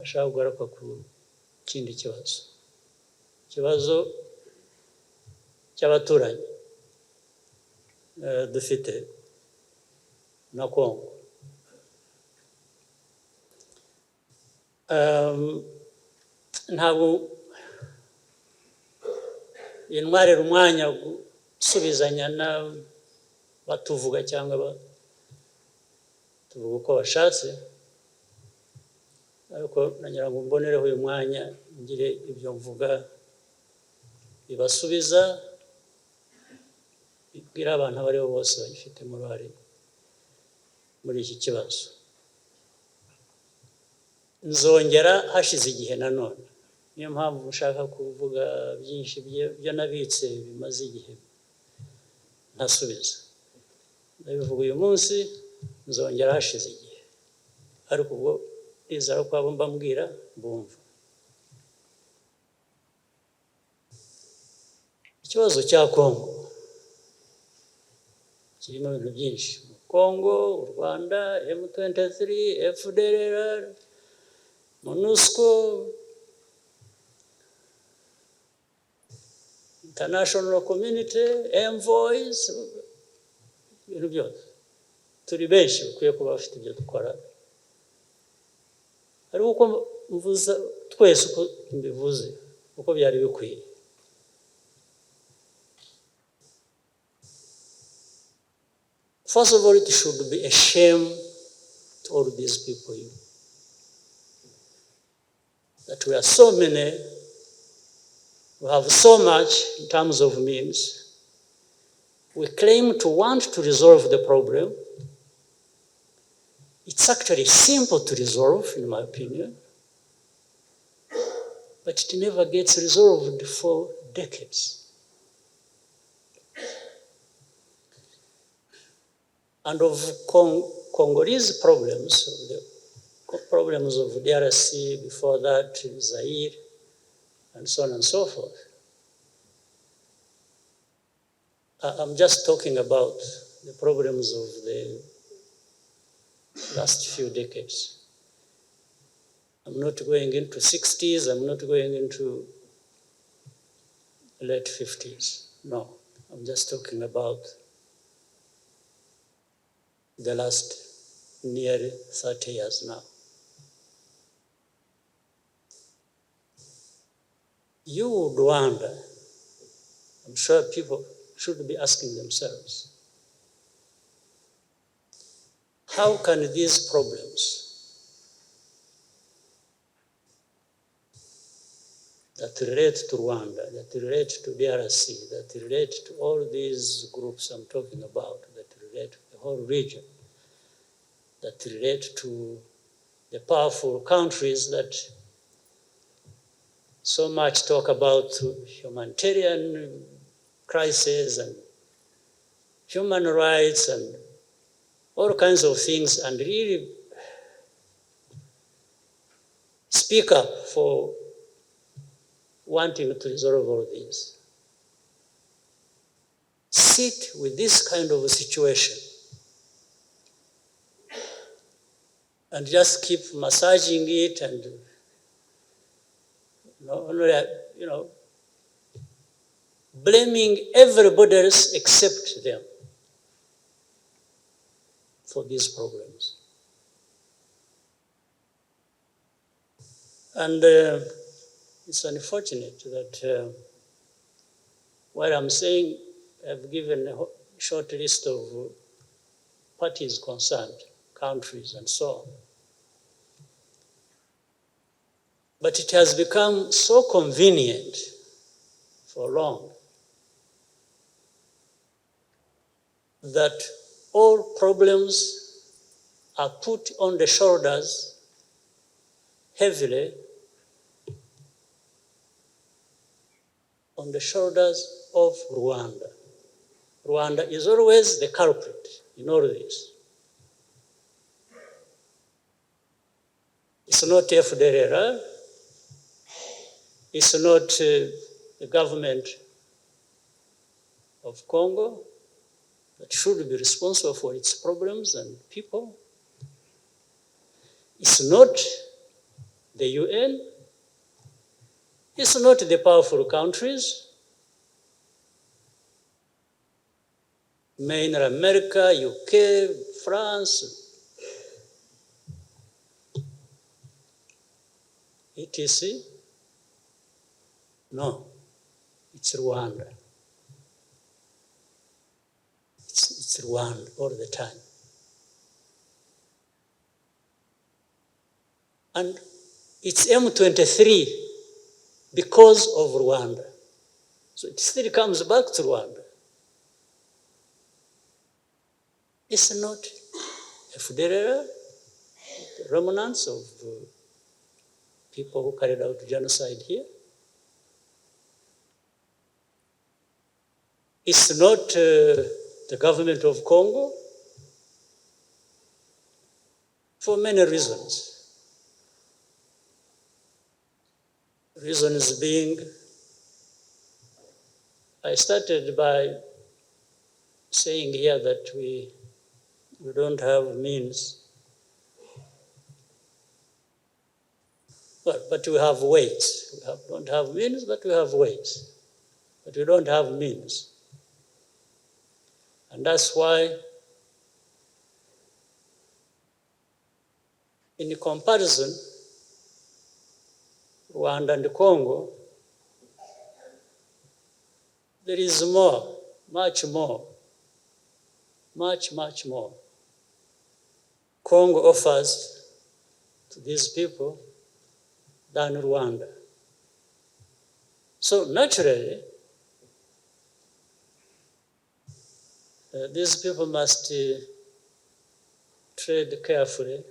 ndashaka kugaruka ku kindi kibazo cy'abaturanyi dufite na Congo. Ntabwo intwarira umwanya gusubizanya batuvuga cyangwa tuvuga uko bashatse, ariko nagira ngo mbonereho uyu mwanya ngire ibyo mvuga bibasubiza, bibwira abantu abo ari bo bose bagifitemo uruhare muri iki kibazo. Nzongera hashize igihe nanone, niyo mpamvu ushaka kuvuga byinshi byo nabitse bimaze igihe ntasubiza. Ndabivuga uyu munsi, nzongera hashize igihe, ariko ubwo izara ko abo mbabwira bumva. Ikibazo cya Congo kirimo ibintu byinshi. Congo, u Rwanda, M23, FDLR, MONUSCO, international community, envoys, ibintu byose. Turi benshi bakwiye kuba bafite ibyo dukora. Ariko uko mvuza twese uko mbivuze, uko byari bikwiye. First of all, it should be a shame to all these people that we are so many, we have so much in terms of means. We claim to want to resolve the problem. It's actually simple to resolve, in my opinion, but it never gets resolved for decades. And of Congolese problems, the problems of DRC, before that, Zaire, and so on and so forth. I'm just talking about the problems of the last few decades. I'm not going into 60s, I'm not going into late 50s. No, I'm just talking about the last nearly 30 years now. You would wonder, I'm sure people should be asking themselves, how can these problems that relate to Rwanda, that relate to DRC, that relate to all these groups I'm talking about, that relate to the whole region, that relate to the powerful countries that so much talk about humanitarian crisis and human rights and all kinds of things, and really speak up for wanting to resolve all this. Sit with this kind of a situation and just keep massaging it and blaming everybody else except them for these problems. And it's unfortunate that what I'm saying, I've given a short list of parties concerned, countries and so on. But it has become so convenient for long that all problems are put on the shoulders heavily on the shoulders of Rwanda. Rwanda is always the culprit in all this. It's not FDLR, it's not the government of Congo that should be responsible for its problems and people. It's not the UN. It's not the powerful countries, mainly America, UK, France, etc. No, it's Rwanda. It's Rwanda all the time. And it's M23 because of Rwanda. So it still comes back to Rwanda. It's not FDLR, the remnants of people who carried out genocide here. It's not the government of Congo, for many reasons. Reasons being, I started by saying here that we don't have means, but we have ways. We don't have means, but we have ways. But we don't have means. And that's why, in comparison, Rwanda and Congo, there is more, much more, much more. Congo offers to these people than Rwanda. So naturally, these people must tread carefully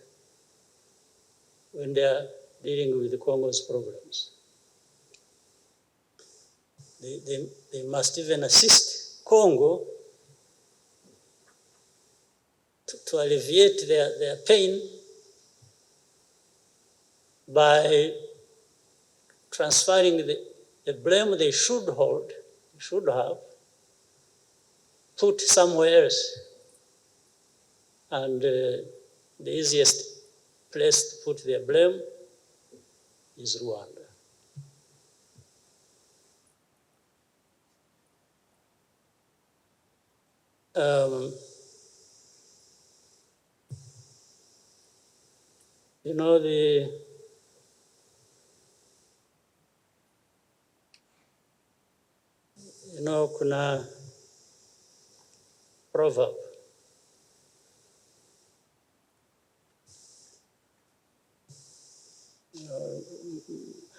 when they are dealing with the Congo's problems. They must even assist Congo to alleviate their pain by transferring the blame they should have, put somewhere else. And the easiest place to put their blame is Rwanda. You know, kuna proverb.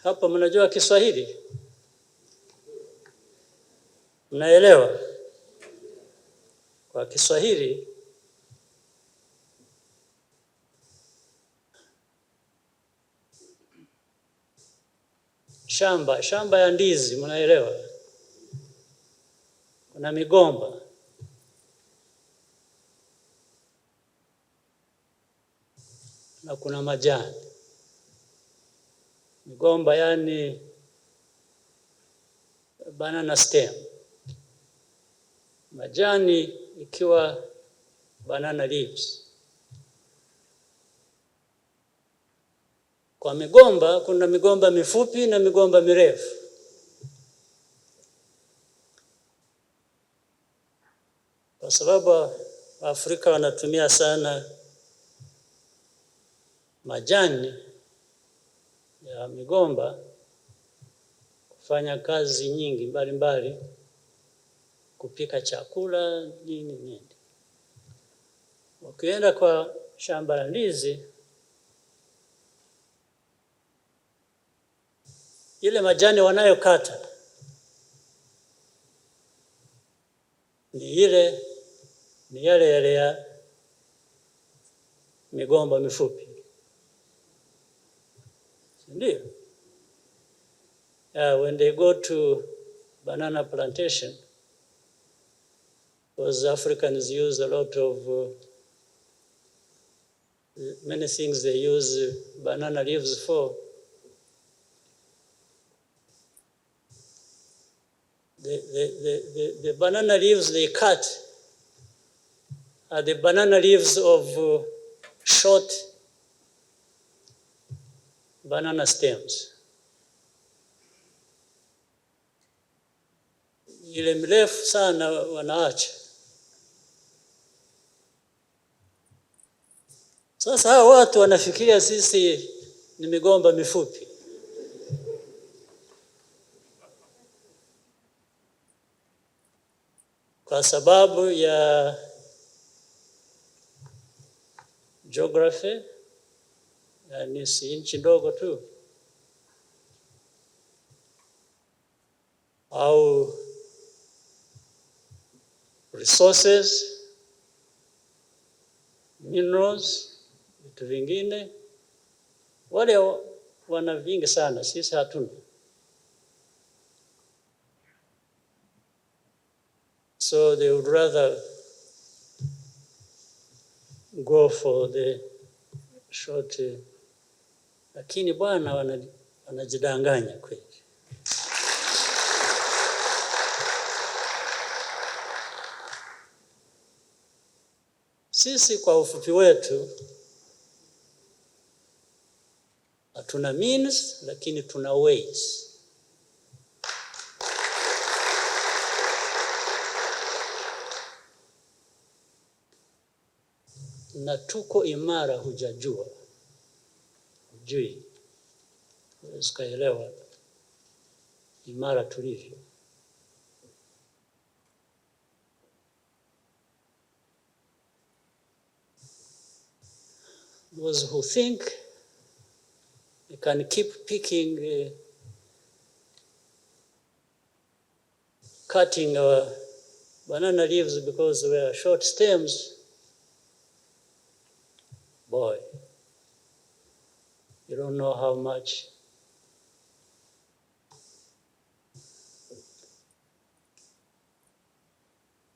Hapa mnajua Kiswahili? Mnaelewa? Kwa Kiswahili, shamba ya ndizi, mnaelewa? Kuna migomba. Na kuna majani. Migomba yani banana stem. Majani ikiwa banana leaves. Kwa migomba, kuna migomba mifupi na migomba mirefu. Kwa sababu Afrika wanatumia sana majani ya migomba kufanya kazi nyingi mbalimbali, kupika chakula, nini. Ukienda kwa shamba la ndizi, ile majani wanayokata ni yale ya migomba mifupi. Ndio. When they go to banana plantation, because Africans use a lot of many things they use banana leaves for. The banana leaves they cut are the banana leaves of short banana stems. Ile mrefu sana wanaacha. Sasa hao watu wanafikiria sisi ni migomba mifupi. Kwa sababu ya geography, yani si nchi ndogo tu, au resources, minerals, vitu vingine, wale wana vingi sana, sisi hatuna. So they would rather go for the short, lakini bwana wanajidanganya kweli. Sisi kwa ufupi wetu hatuna means, lakini tuna ways. Na tuko imara, hujajua, hujui, usikaelewa imara tulivyo. Those who think they can keep picking, cutting our banana leaves because we are short stems, boy, you don't know how much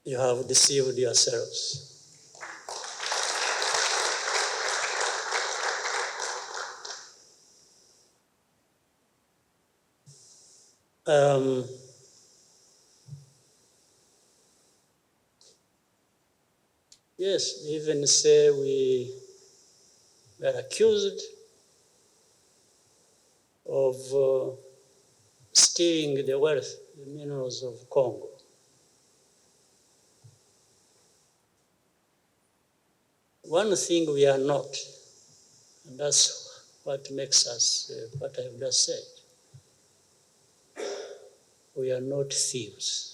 you have deceived yourselves. Yes, even say we were accused of stealing the wealth, the minerals of Congo. One thing we are not, and that's what makes us what I've just said. We are not thieves.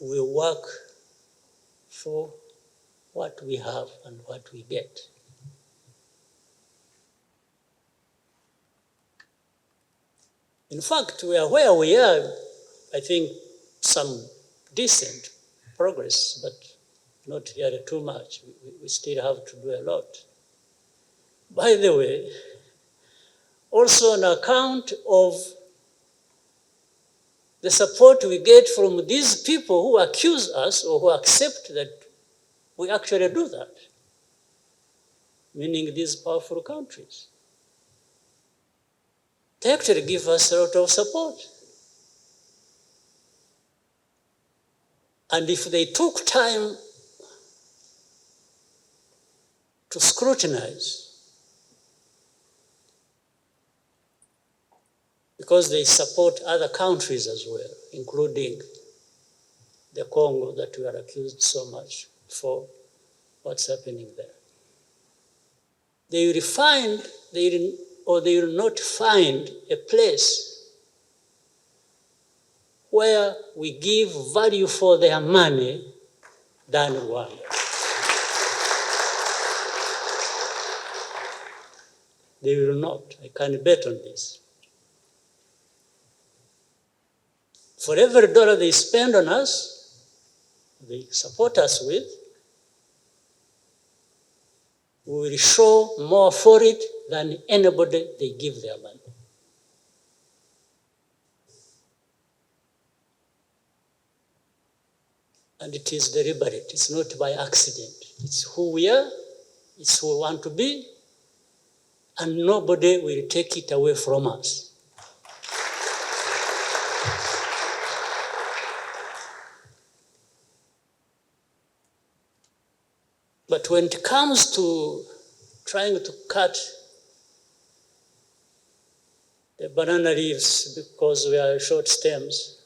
We work for what we have and what we get. In fact, we are where we are, I think some decent progress, but not really too much. We still have to do a lot. By the way, also on account of the support we get from these people who accuse us or who accept that we actually do that, meaning these powerful countries. They actually give us a lot of support. And if they took time to scrutinize, because they support other countries as well, including the Congo that we are accused so much for what's happening there. They will not find a place where we give value for their money than Rwanda. They will not. I can bet on this. For every dollar they spend on us, they support us with, we will show more for it than anybody they give their money. And it is deliberate, it's not by accident. It's who we are, it's who we want to be, and nobody will take it away from us. But when it comes to trying to cut the banana leaves because we are short stems,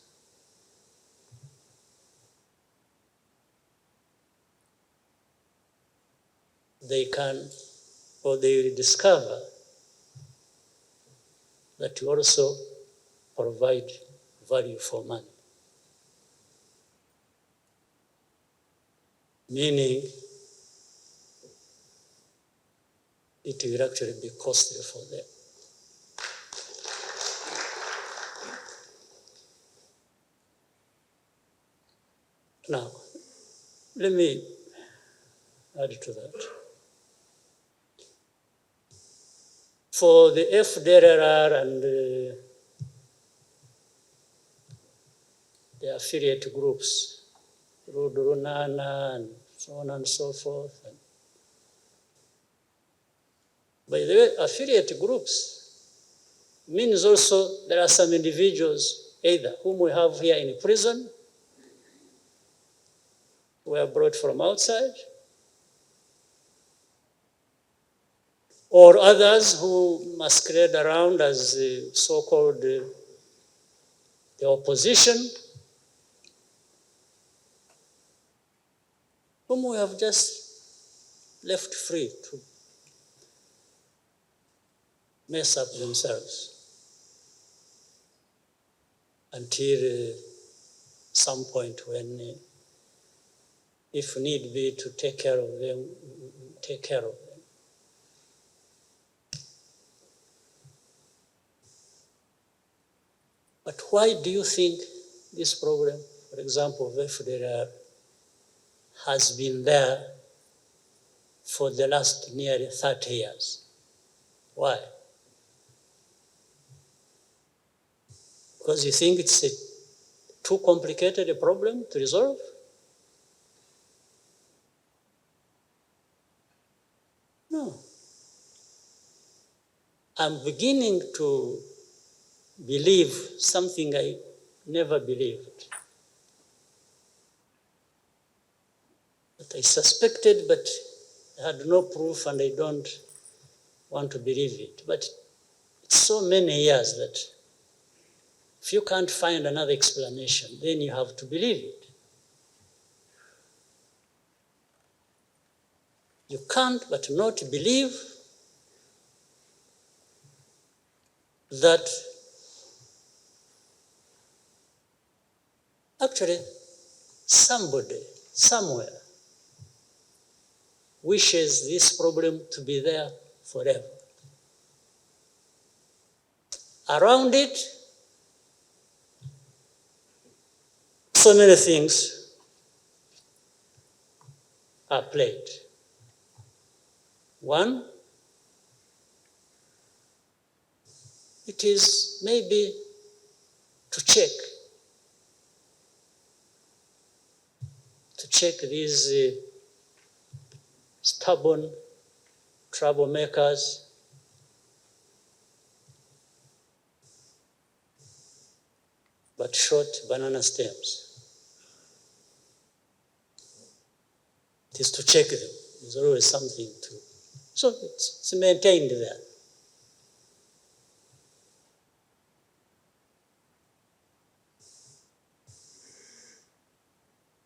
they can, or they will discover that you also provide value for money. Meaning, it will actually be costly for them. Now, let me add to that. For the FDLR and the affiliate groups, Rwanda and so on and so forth. And by the way, affiliate groups means also there are some individuals, either whom we have here in prison, who were brought from outside, or others who masquerade around as so-called the opposition, whom we have just left free to mess up themselves until some point when, if need be, to take care of them, take care of them. But why do you think this problem, for example, of FDLR, has been there for the last nearly 30 years? Why? Because you think it's a too complicated a problem to resolve? No. I'm beginning to believe something I never believed. That I suspected, but I had no proof and I don't want to believe it. But it's so many years that if you can't find another explanation, then you have to believe it. You can't but not believe that actually somebody, somewhere, wishes this problem to be there forever. Around it, so many things are played. One, it is maybe to check these stubborn troublemakers, but short banana stems. It is to check them. There's always something to. So it's maintained there.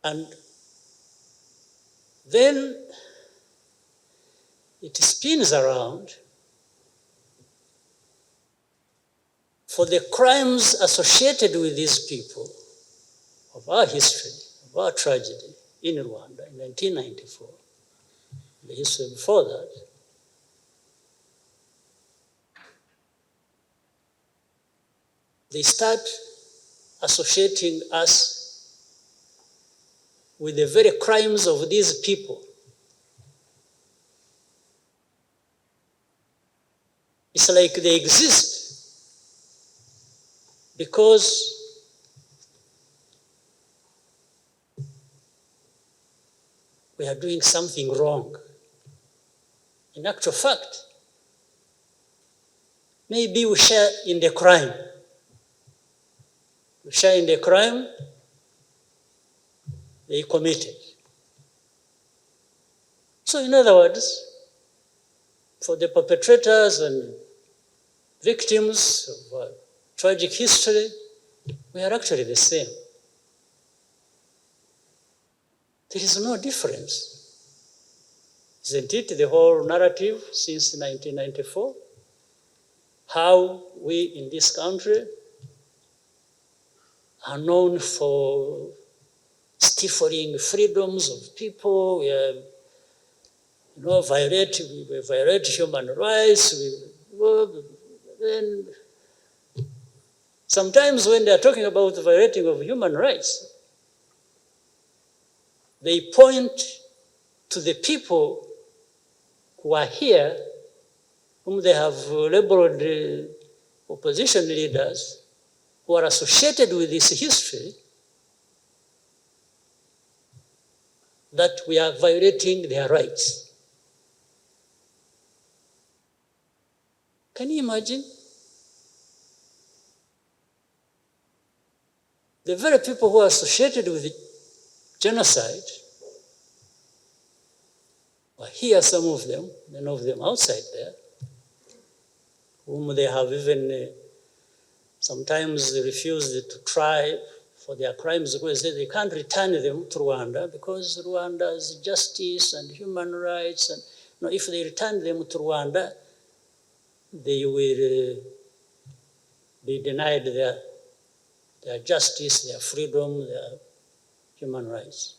And then it spins around for the crimes associated with these people of our history, of our tragedy in Rwanda in 1994, the history before that. They start associating us with the very crimes of these people. It's like they exist because we are doing something wrong. In actual fact, maybe we share in the crime. We share in the crime they committed. So in other words, for the perpetrators and victims of tragic history, we are actually the same. There is no difference. Isn't it the whole narrative since 1994? How we in this country are known for stifling freedoms of people, we are, we violate human rights, then sometimes when they are talking about the violating of human rights, they point to the people who are here, whom they have labeled opposition leaders, who are associated with this history, that we are violating their rights. Can you imagine? The very people who are associated with genocide, well, here are some of them, many of them outside there, whom they have even sometimes refused to try for their crimes because they can't return them to Rwanda because Rwanda's justice and human rights, and if they return them to Rwanda, they will be denied their justice, their freedom, their human rights.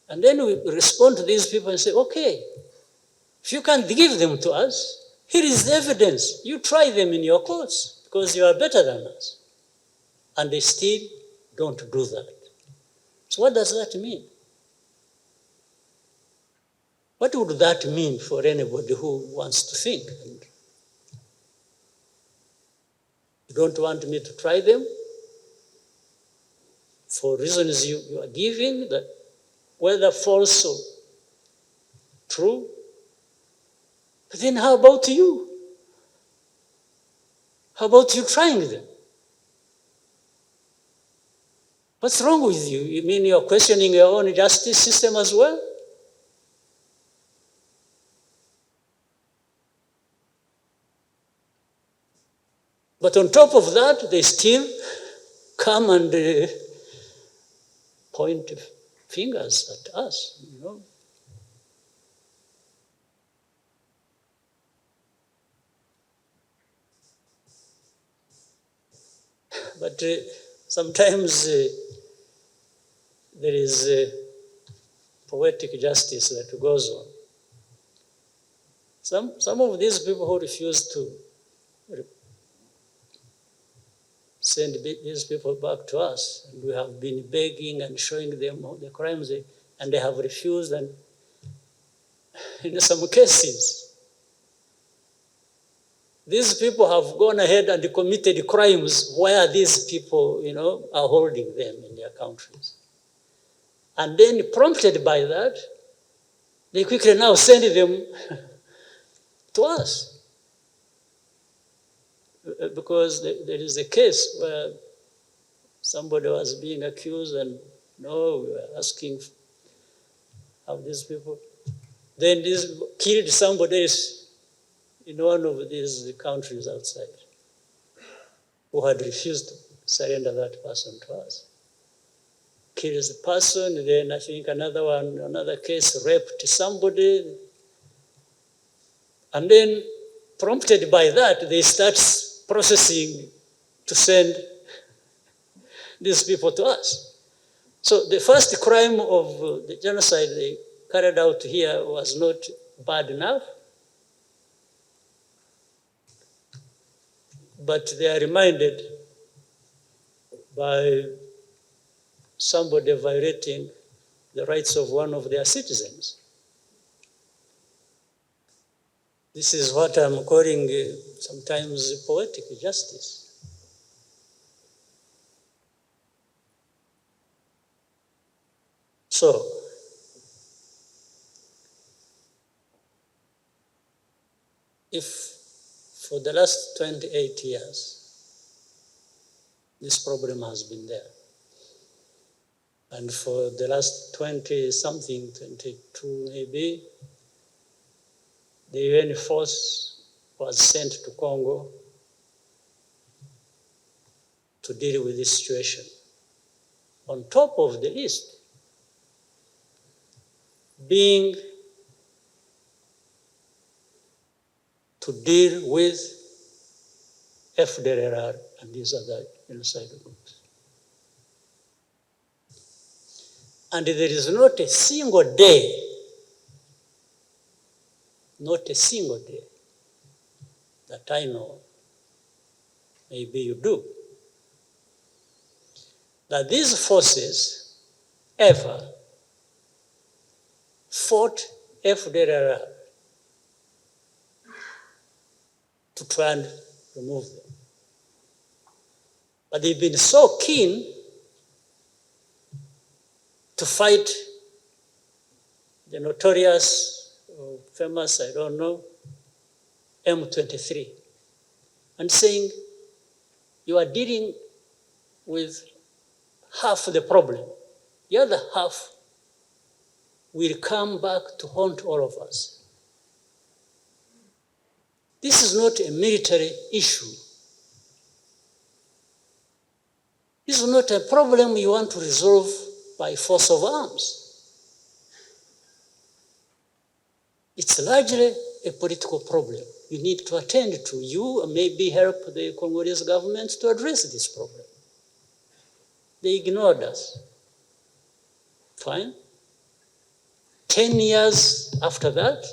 And then we respond to these people and say, okay, if you can't give them to us, here is the evidence. You try them in your courts because you are better than us. And they still don't do that. So what does that mean? What would that mean for anybody who wants to think? And you don't want me to try them for reasons you are giving, that whether false or true. But then how about you? How about you trying them? What's wrong with you? You mean you're questioning your own justice system as well? But on top of that, they still come and point fingers at us, But sometimes there is poetic justice that goes on. Some of these people who refuse to send these people back to us, and we have been begging and showing them all the crimes, and they have refused, and in some cases, these people have gone ahead and committed crimes where these people, are holding them in their countries. And then prompted by that, they quickly now send them to us. Because there is a case where somebody was being accused and we were asking how these people, then this killed somebody else in one of these countries outside who had refused to surrender that person to us. Kills the person, then I think another case raped somebody, and then prompted by that, they start processing to send these people to us. So the first crime of the genocide they carried out here was not bad enough, but they are reminded by somebody violating the rights of one of their citizens. This is what I'm calling sometimes poetic justice. So, if for the last 28 years, this problem has been there, and for the last 20-something, 22 maybe, the UN force was sent to Congo to deal with this situation. On top of the list being to deal with FDLR and these other genocide groups. And there is not a single day that I know, maybe you do, that these forces ever fought FDLR to try and remove them. But they've been so keen to fight the notorious, or famous, I don't know, M23, and saying, you are dealing with half the problem. The other half will come back to haunt all of us. This is not a military issue. This is not a problem you want to resolve by force of arms. It's largely a political problem. You need to attend to. You maybe help the Congolese government to address this problem. They ignored us. Fine. 10 years after that,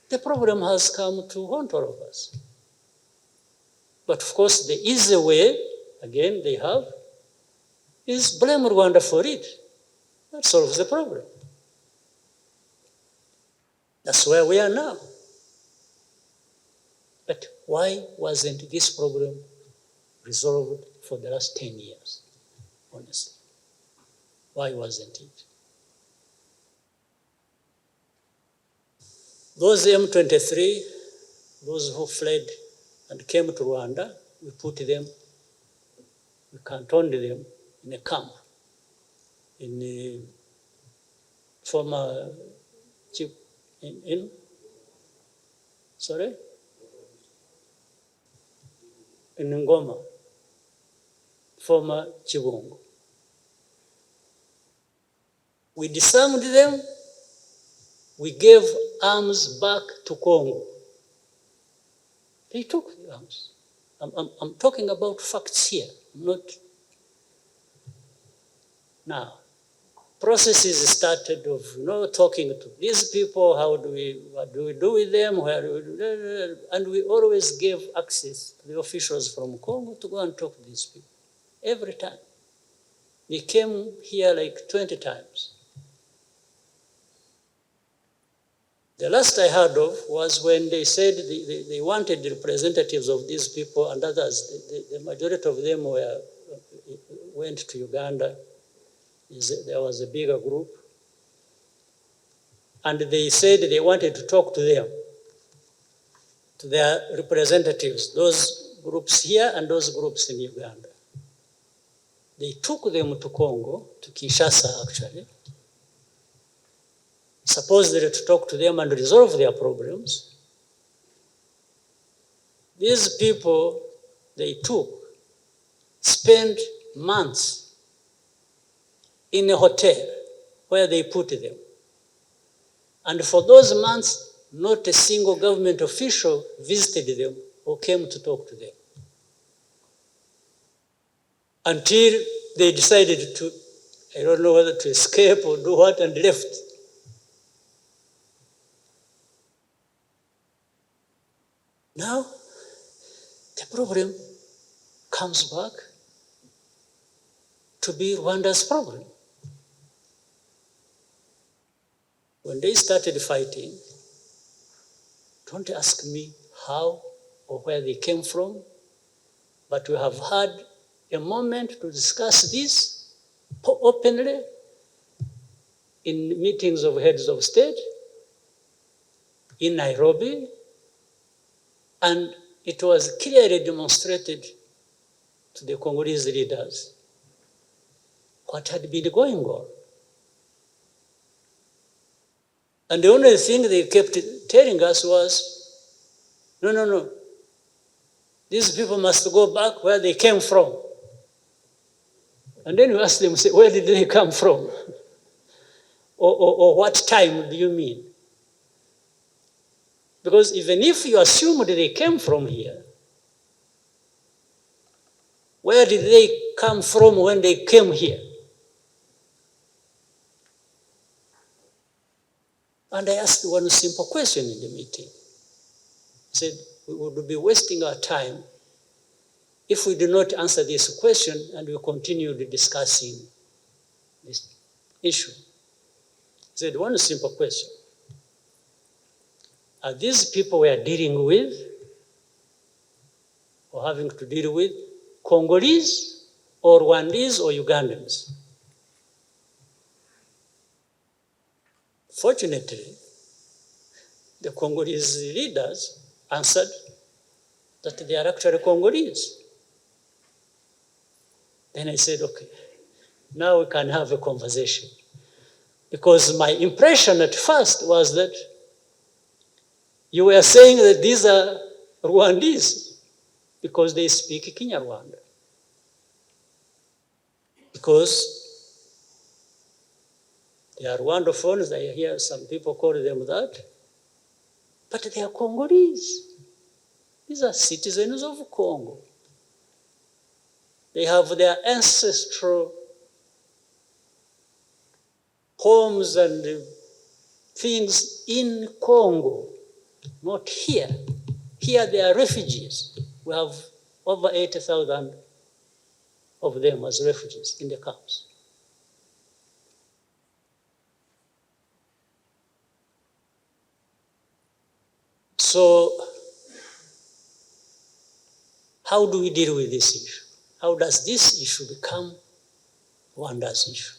the problem has come to haunt all of us. But of course, the easy way, again, they have, is blame Rwanda for it. That solves the problem. That's where we are now. But why wasn't this problem resolved for the last 10 years, honestly? Why wasn't it? Those M23, those who fled and came to Rwanda, we put them, we cantoned them in a camp in the former chief, in Ngoma, former Chibungo. We disarmed them, we gave arms back to Congo. They took the arms. I'm talking about facts here, not now. Processes started of talking to these people, what do we do with them, and we always gave access to the officials from Congo to go and talk to these people. Every time. They came here like 20 times. The last I heard of was when they said they wanted the representatives of these people and others. The majority of them went to Uganda. There was a bigger group. And they said they wanted to talk to them, to their representatives, those groups here and those groups in Uganda. They took them to Congo, to Kinshasa actually, supposedly to talk to them and resolve their problems. These people they took spent months in a hotel where they put them. And for those months, not a single government official visited them or came to talk to them. Until they decided to, I don't know whether to escape or do what, and left. Now, the problem comes back to be Rwanda's problem. When they started fighting, don't ask me how or where they came from, but we have had a moment to discuss this openly in meetings of heads of state in Nairobi, and it was clearly demonstrated to the Congolese leaders what had been going on. And the only thing they kept telling us was, no, no, no. These people must go back where they came from. And then we asked them, say, where did they come from? Or what time do you mean? Because even if you assume that they came from here, where did they come from when they came here? And I asked one simple question in the meeting. I said, we would be wasting our time if we do not answer this question and we continue discussing this issue. I said, one simple question. Are these people we are dealing with or having to deal with Congolese or Rwandese or Ugandans? Fortunately, the Congolese leaders answered that they are actually Congolese. Then I said, okay, now we can have a conversation. Because my impression at first was that you were saying that these are Rwandese because they speak Kinyarwanda. Because they are Rwandophones, I hear some people call them that, but they are Congolese. These are citizens of Congo. They have their ancestral homes and things in Congo, not here. Here they are refugees. We have over 80,000 of them as refugees in the camps. So, how do we deal with this issue? How does this issue become Rwanda's issue?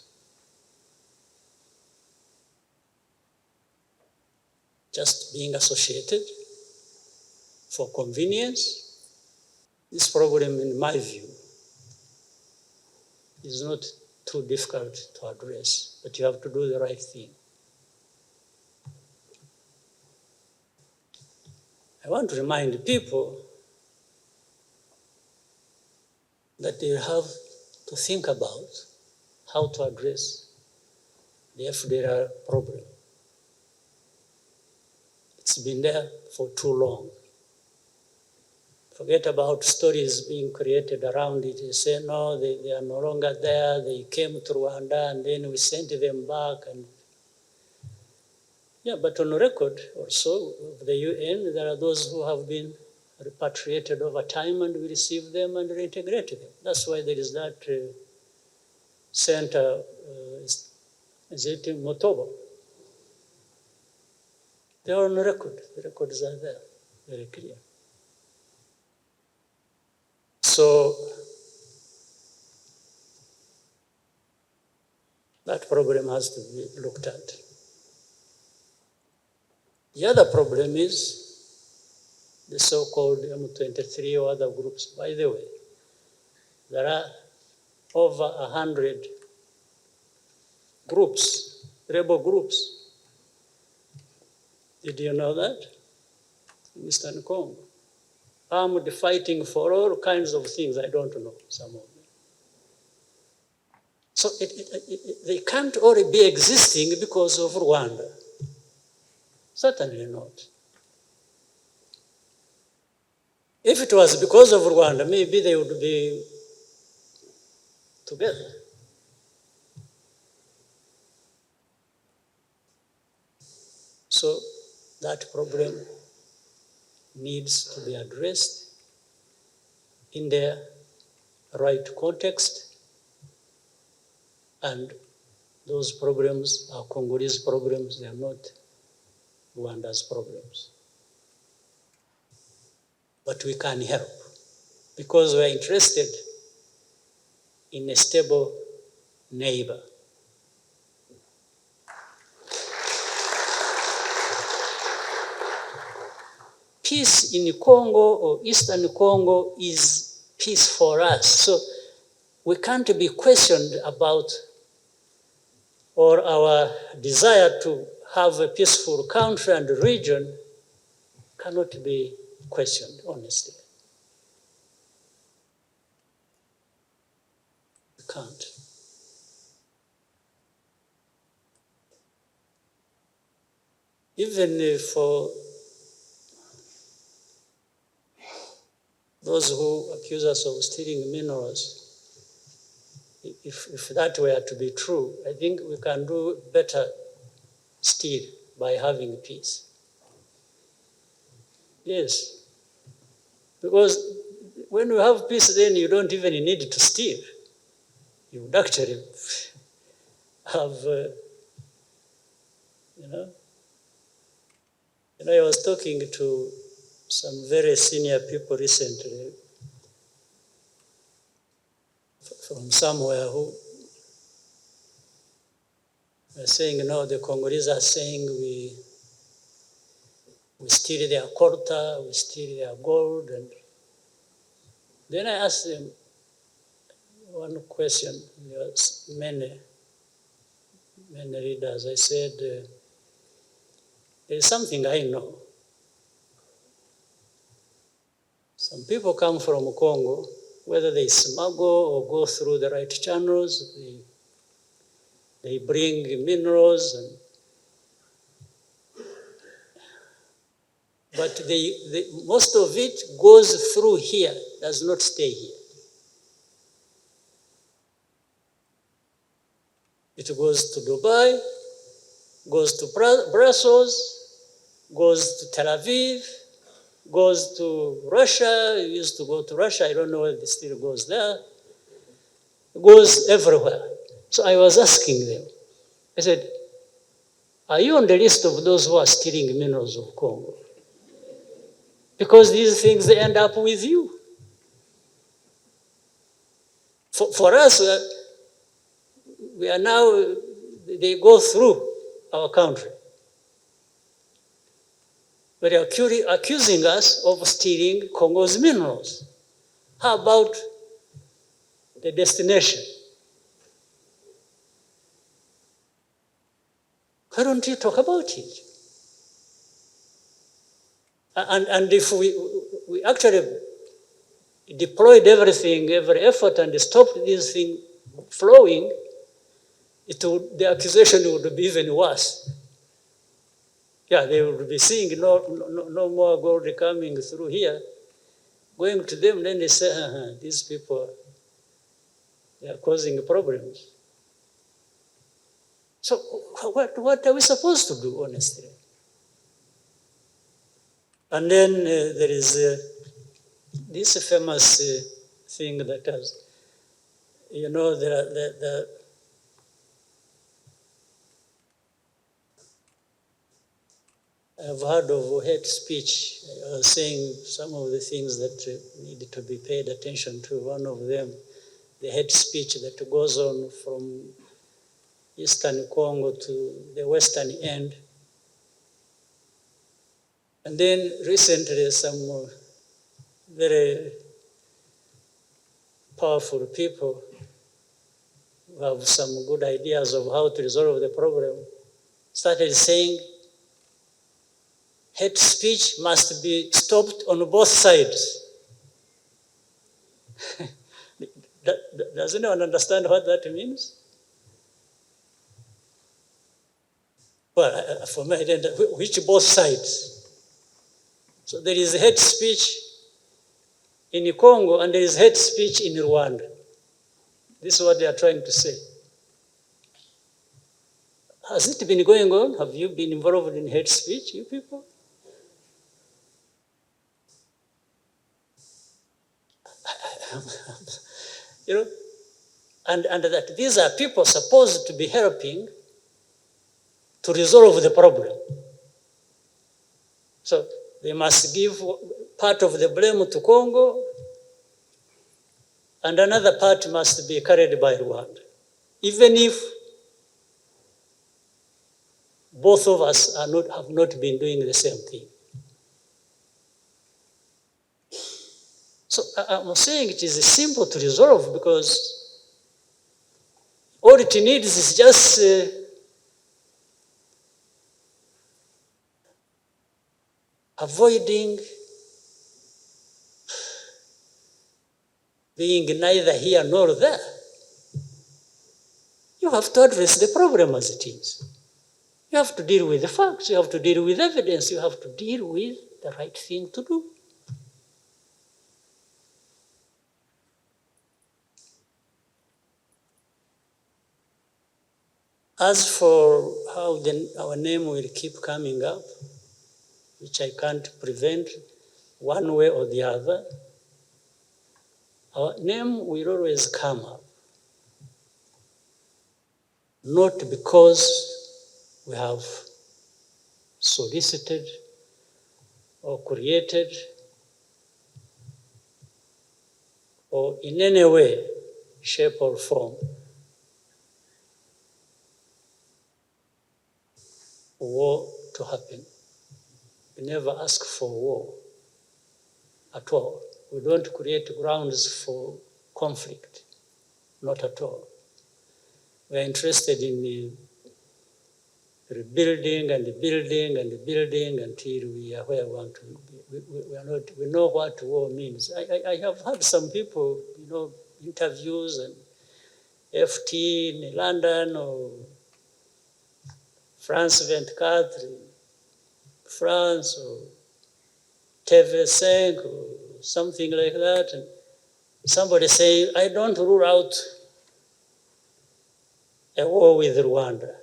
Just being associated for convenience? This problem, in my view, is not too difficult to address, but you have to do the right thing. I want to remind people that they have to think about how to address the FDLR problem. It's been there for too long. Forget about stories being created around it. They say, no, they are no longer there. They came to Rwanda and then we sent them back. And yeah, but on record also of the UN, there are those who have been repatriated over time and we receive them and reintegrate them. That's why there is that center, is it in Motobo? They are on record. The records are there, very clear. So that problem has to be looked at. The other problem is the so-called M23 or other groups. By the way, there are over 100 groups, rebel groups. Did you know that? In Eastern Congo. Armed fighting for all kinds of things, I don't know some of them. So they can't only be existing because of Rwanda. Certainly not. If it was because of Rwanda, maybe they would be together. So that problem needs to be addressed in their right context, and those problems are Congolese problems, they are not Rwanda's problems. But we can help because we are interested in a stable neighbor. Peace in Congo or Eastern Congo is peace for us. So we can't be questioned about or our desire to have a peaceful country and region cannot be questioned, honestly. You can't. Even for those who accuse us of stealing minerals, if that were to be true, I think we can do better still by having peace. Yes. Because when you have peace, then you don't even need to steal. You would actually have, I was talking to some very senior people recently from somewhere who were saying, the Congolese are saying we steal their quota, we steal their gold. And then I asked them one question. There was many leaders. I said, there's something I know. Some people come from Congo, whether they smuggle or go through the right channels, they bring minerals, but most of it goes through here, does not stay here. It goes to Dubai, goes to Brussels, goes to Tel Aviv, goes to Russia. It used to go to Russia. I don't know whether it still goes there. It goes everywhere. So I was asking them, I said, are you on the list of those who are stealing minerals of Congo? Because these things, they end up with you. For us, we are now, they go through our country. But they are accusing us of stealing Congo's minerals. How about the destination? Why don't you talk about it? And if we actually deployed everything, every effort, and stopped this thing flowing, the accusation would be even worse. Yeah, they would be seeing no more gold coming through here. Going to them, then they say, these people, they are causing problems. So what are we supposed to do, honestly? And then there is this famous thing that has, I've heard of hate speech. I was saying some of the things that need to be paid attention to. One of them, the hate speech that goes on from Eastern Congo to the Western end. And then recently, some very powerful people who have some good ideas of how to resolve the problem started saying hate speech must be stopped on both sides. Does anyone understand what that means? Well, for me, which both sides? So there is hate speech in Congo and there is hate speech in Rwanda. This is what they are trying to say. Has it been going on? Have you been involved in hate speech, you people? And that these are people supposed to be helping to resolve the problem. So they must give part of the blame to Congo, and another part must be carried by Rwanda. Even if both of us have not been doing the same thing. So I'm saying it is simple to resolve because all it needs is just avoiding being neither here nor there. You have to address the problem as it is. You have to deal with the facts, you have to deal with evidence, you have to deal with the right thing to do. As for how our name will keep coming up, which I can't prevent one way or the other, our name will always come up. Not because we have solicited or created or in any way, shape or form war to happen. We never ask for war at all. We don't create grounds for conflict, not at all. We are interested in rebuilding and building and building until we are where we want to be. We know what war means. I have had some people, interviews and FT in London or France 24, France or TV5 or something like that. And somebody saying, I don't rule out a war with Rwanda.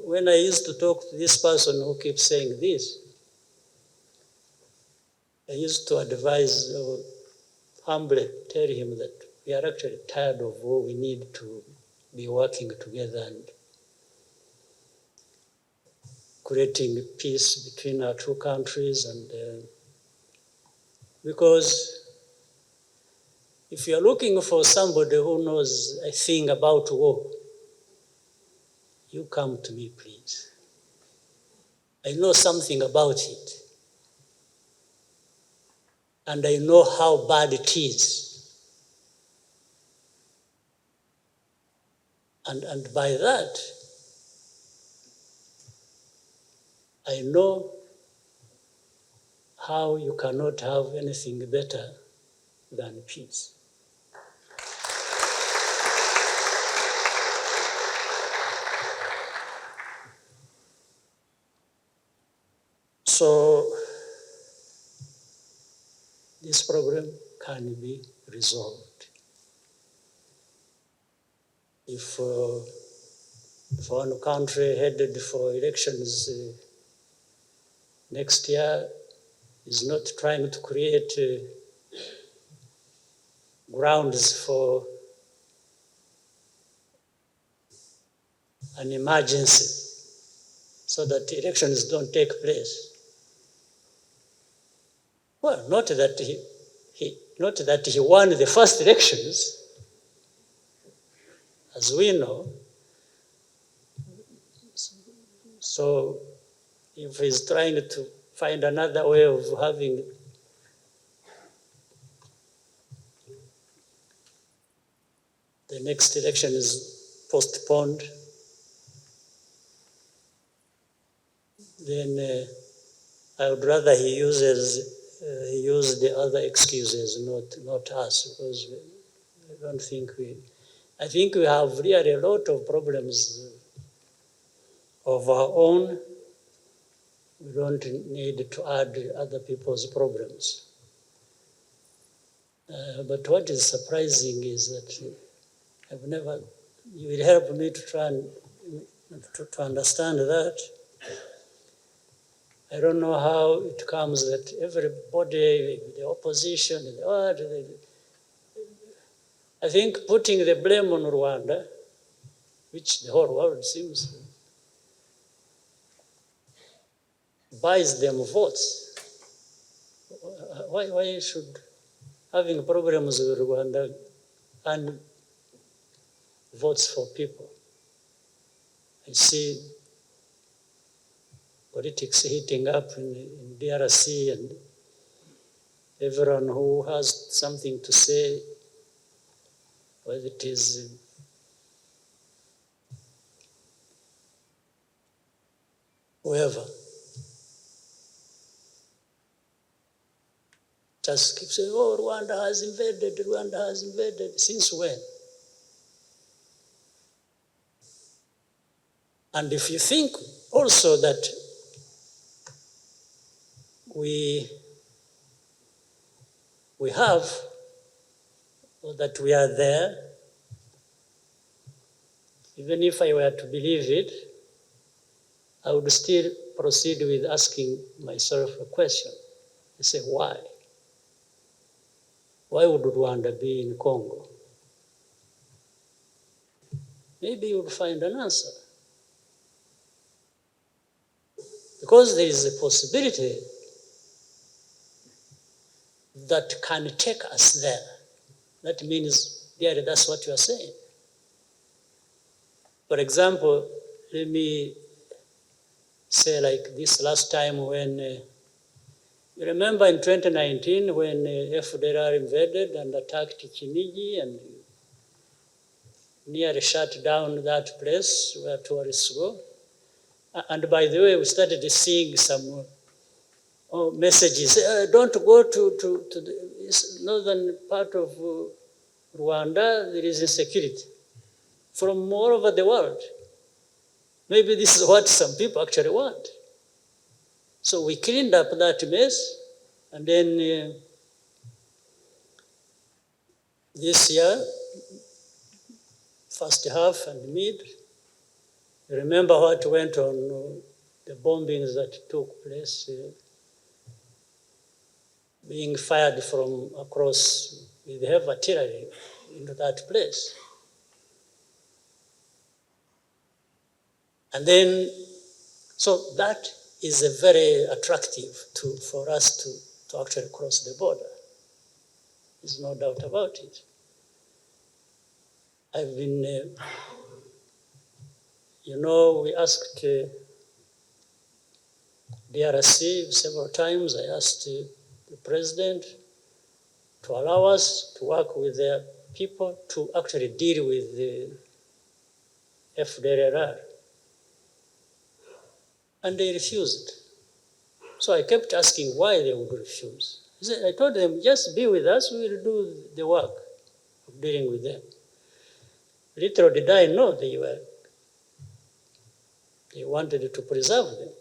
When I used to talk to this person who keeps saying this, I used to advise or humbly tell him that we are actually tired of war. We need to be working together and creating peace between our two countries. And because if you're looking for somebody who knows a thing about war, you come to me, please. I know something about it. And I know how bad it is. And by that, I know how you cannot have anything better than peace. So this problem can be resolved. If one country headed for elections next year is not trying to create grounds for an emergency so that elections don't take place. Well, not that he won the first elections, as we know. So if he's trying to find another way of having the next election is postponed, then I would rather he use the other excuses, not us, because I think we have really a lot of problems of our own. We don't need to add other people's problems. But what is surprising is that you will help me to try and to understand that. I don't know how it comes that everybody, the opposition, I think putting the blame on Rwanda, which the whole world seems buys them votes. Why should having problems with Rwanda and votes for people? I see politics heating up in DRC, and everyone who has something to say, whether it is whoever. Just keep saying, oh, Rwanda has invaded, Rwanda has invaded. Since when? And if you think also that we have, or that we are there, even if I were to believe it, I would still proceed with asking myself a question. I say, why? Why would Rwanda be in Congo? Maybe you would find an answer. Because there is a possibility that can take us there. That means, yeah, that's what you are saying. For example, let me say like this last time when, you remember in 2019 when FDLR invaded and attacked Kinigi and nearly shut down that place where tourists go. And by the way, we started seeing some messages, don't go to the northern part of Rwanda, there is insecurity from all over the world. Maybe this is what some people actually want. So we cleaned up that mess, and then this year, first half and mid, remember what went on, the bombings that took place, being fired from across with heavy artillery into that place. And then, so that is a very attractive for us to actually cross the border. There's no doubt about it. I've been, we asked DRC several times. I asked the president to allow us to work with their people to actually deal with the FDLR. And they refused. So I kept asking why they would refuse. I told them, just be with us, we will do the work of dealing with them. Little did I know they wanted to preserve them.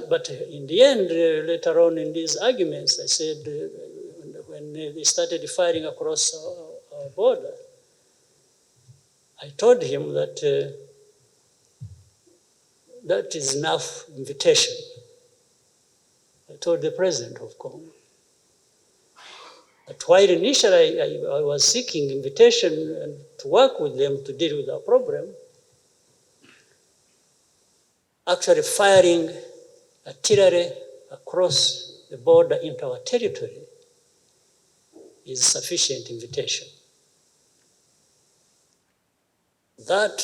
But in the end, later on in these arguments, I said, when they started firing across our border, I told him that that is enough invitation. I told the president of Congo. But while initially I was seeking invitation to work with them to deal with our problem, actually firing artillery across the border into our territory is sufficient invitation. That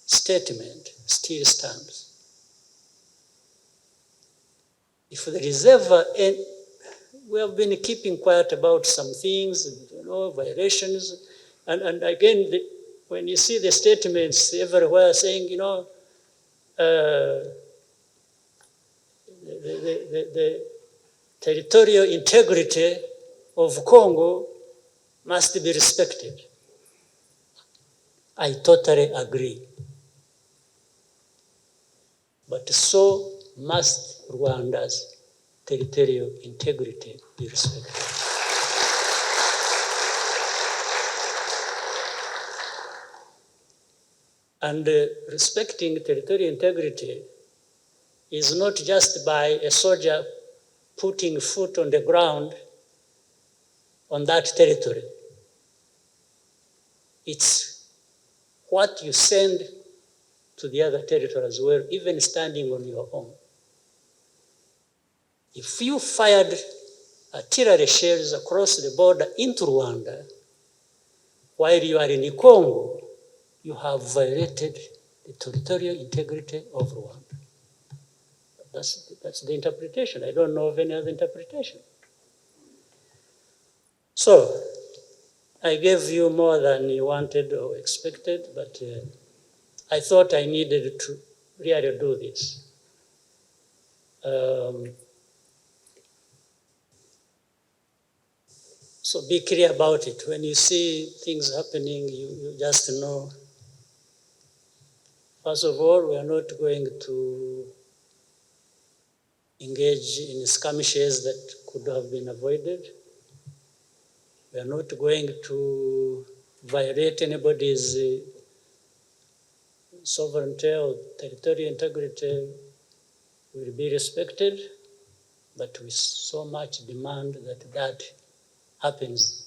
statement still stands. If there is ever any, we have been keeping quiet about some things, violations, and again, when you see the statements everywhere saying, the territorial integrity of Congo must be respected. I totally agree. But so must Rwanda's territorial integrity be respected. And respecting territorial integrity is not just by a soldier putting foot on the ground on that territory. It's what you send to the other territory as well, even standing on your own. If you fired artillery shells across the border into Rwanda, while you are in Congo, you have violated the territorial integrity of Rwanda. That's the interpretation. I don't know of any other interpretation. So, I gave you more than you wanted or expected, but I thought I needed to really do this. So be clear about it. When you see things happening, you just know. First of all, we are not going to engage in skirmishes that could have been avoided. We are not going to violate anybody's sovereignty or territorial integrity. Will be respected, but we so much demand that that happens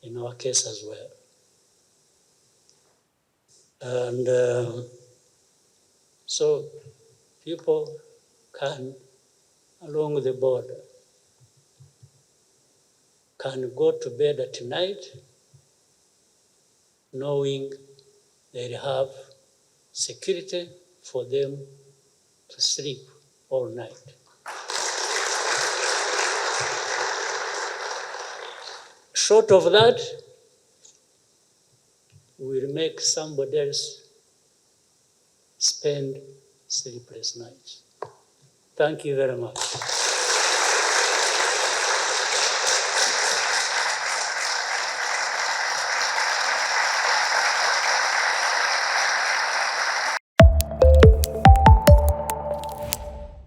in our case as well. And so people can, along the border, can go to bed at night knowing they'll have security for them to sleep all night. Short of that, we'll make somebody else spend sleepless nights. Thank you very much.